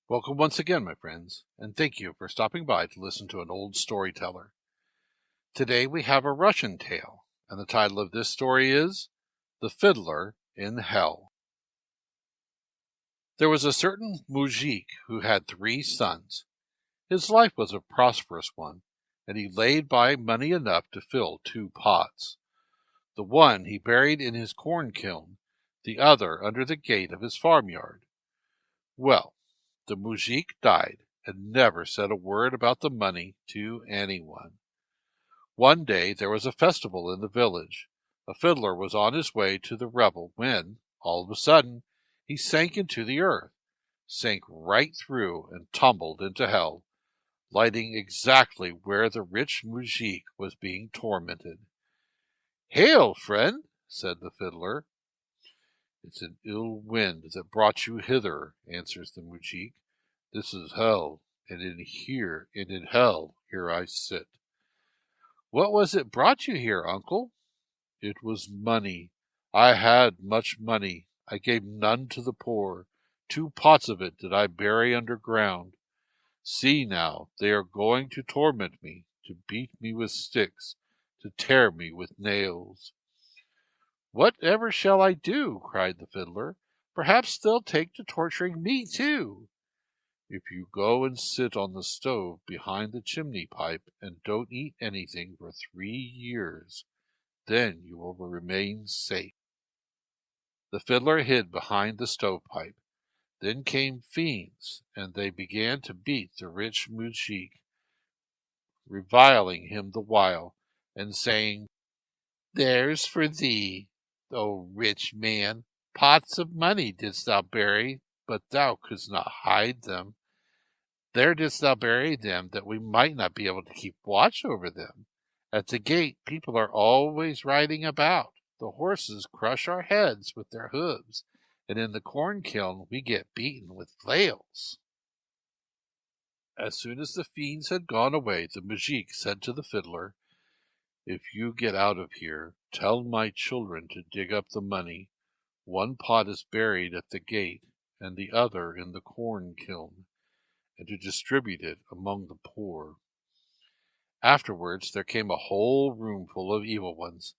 Welcome once again, my friends, and thank you for stopping by to listen to an old storyteller. Today we have a Russian tale, and the title of this story is The Fiddler in Hell. There was a certain moujik who had 3 sons. His life was a prosperous one, and he laid by money enough to fill 2 pots. The one he buried in his corn kiln, the other under the gate of his farmyard. Well, the moujik died and never said a word about the money to anyone. One day there was a festival in the village. A fiddler was on his way to the revel when, all of a sudden, he sank into the earth, sank right through and tumbled into hell, lighting exactly where the rich moujik was being tormented. "Hail, friend," said the fiddler. "It's an ill wind that brought you hither," answers the moujik. "This is hell, and in hell here I sit." "What was it brought you here, uncle?" "It was money. I had much money. I gave none to the poor. 2 pots of it did I bury underground. See now, they are going to torment me, to beat me with sticks, to tear me with nails." "Whatever shall I do?" cried the fiddler. "Perhaps they'll take to torturing me too." "If you go and sit on the stove behind the chimney pipe and don't eat anything for 3 years, then you will remain safe." The fiddler hid behind the stovepipe. Then came fiends, and they began to beat the rich moujik, reviling him the while, and saying, "There's for thee, O rich man, pots of money didst thou bury, but thou couldst not hide them. There didst thou bury them that we might not be able to keep watch over them. At the gate people are always riding about. The horses crush our heads with their hooves, and in the corn kiln we get beaten with flails." As soon as the fiends had gone away, the moujik said to the fiddler, "If you get out of here, tell my children to dig up the money. 1 pot is buried at the gate, and the other in the corn kiln, and to distribute it among the poor." Afterwards there came a whole room full of evil ones,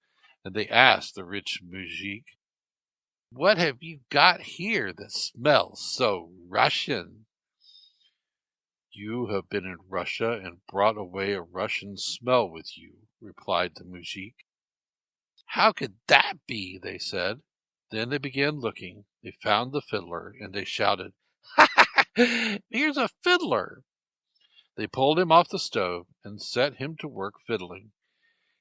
and they asked the rich moujik, "What have you got here that smells so Russian?" "You have been in Russia and brought away a Russian smell with you," replied the moujik. "How could that be?" they said. Then they began looking. They found the fiddler, and they shouted, "Ha ha! Here's a fiddler!" They pulled him off the stove and set him to work fiddling.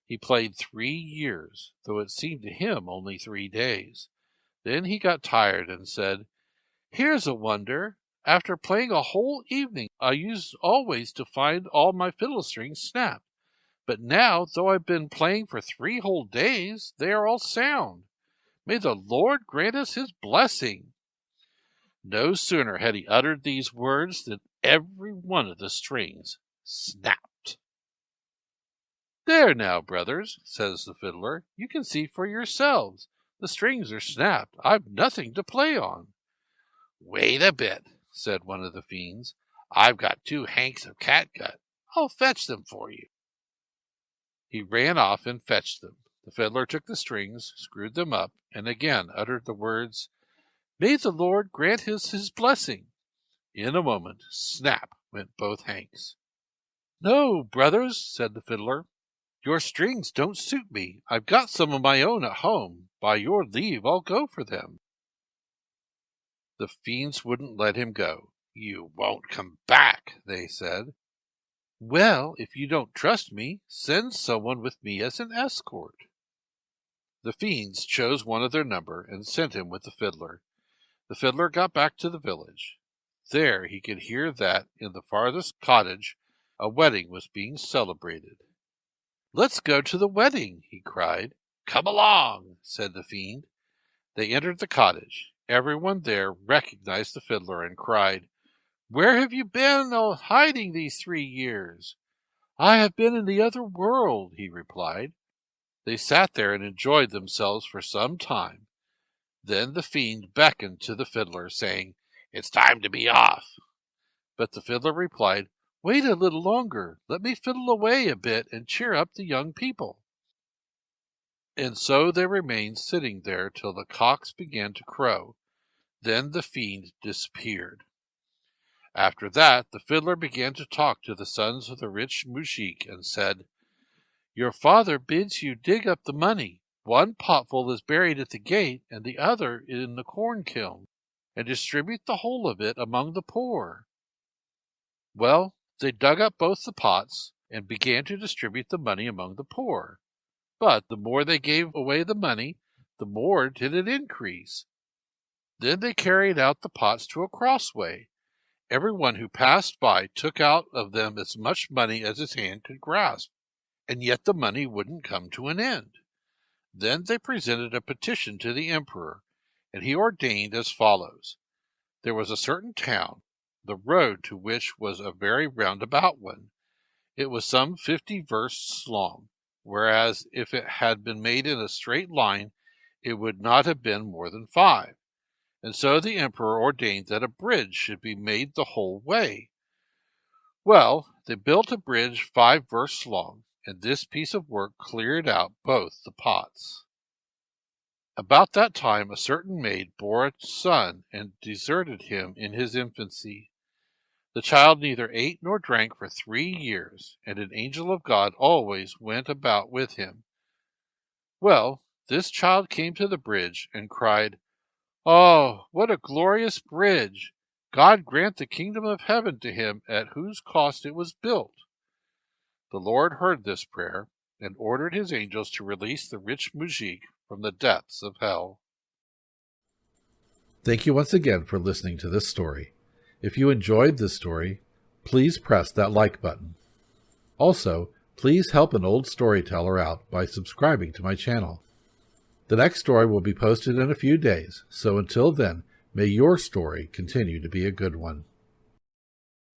He played 3 years, though it seemed to him only 3 days. Then he got tired and said, "Here's a wonder! After playing a whole evening, I used always to find all my fiddle strings snapped. But now, though I've been playing for 3 whole days, they are all sound. May the Lord grant us his blessing." No sooner had he uttered these words than every one of the strings snapped. "There now, brothers," says the fiddler, "you can see for yourselves. The strings are snapped. I've nothing to play on." "Wait a bit," said one of the fiends. "I've got 2 hanks of catgut. I'll fetch them for you." He ran off and fetched them. The fiddler took the strings, screwed them up, and again uttered the words, "May the Lord grant his blessing." In a moment, snap went both hanks. "No, brothers," said the fiddler, "your strings don't suit me. I've got some of my own at home. By your leave, I'll go for them." The fiends wouldn't let him go. "You won't come back," they said. "Well, if you don't trust me, send someone with me as an escort." The fiends chose one of their number and sent him with the fiddler. The fiddler got back to the village. There he could hear that, in the farthest cottage, a wedding was being celebrated. "Let's go to the wedding," he cried. "Come along," said the fiend. They entered the cottage. Everyone there recognized the fiddler and cried, "Where have you been hiding these 3 years?" "I have been in the other world," he replied. They sat there and enjoyed themselves for some time. Then the fiend beckoned to the fiddler, saying, "It's time to be off." But the fiddler replied, "Wait a little longer. Let me fiddle away a bit and cheer up the young people." And so they remained sitting there till the cocks began to crow. Then the fiend disappeared. After that, the fiddler began to talk to the sons of the rich moujik and said, "Your father bids you dig up the money. One potful is buried at the gate and the other in the corn kiln, and distribute the whole of it among the poor." Well, they dug up both the pots and began to distribute the money among the poor. But the more they gave away the money, the more did it increase. Then they carried out the pots to a crossway. Everyone who passed by took out of them as much money as his hand could grasp, and yet the money wouldn't come to an end. Then they presented a petition to the emperor, and he ordained as follows. There was a certain town, the road to which was a very roundabout one. It was some 50 versts long, whereas if it had been made in a straight line, it would not have been more than 5. And so the emperor ordained that a bridge should be made the whole way. Well, they built a bridge 5 versts long, and this piece of work cleared out both the pots. About that time a certain maid bore a son and deserted him in his infancy. The child neither ate nor drank for 3 years, and an angel of God always went about with him. Well, this child came to the bridge and cried, "Oh, what a glorious bridge! God grant the kingdom of heaven to him at whose cost it was built." The Lord heard this prayer and ordered his angels to release the rich moujik from the depths of hell. Thank you once again for listening to this story. If you enjoyed this story, please press that like button. Also, please help an old storyteller out by subscribing to my channel. The next story will be posted in a few days, so until then, may your story continue to be a good one.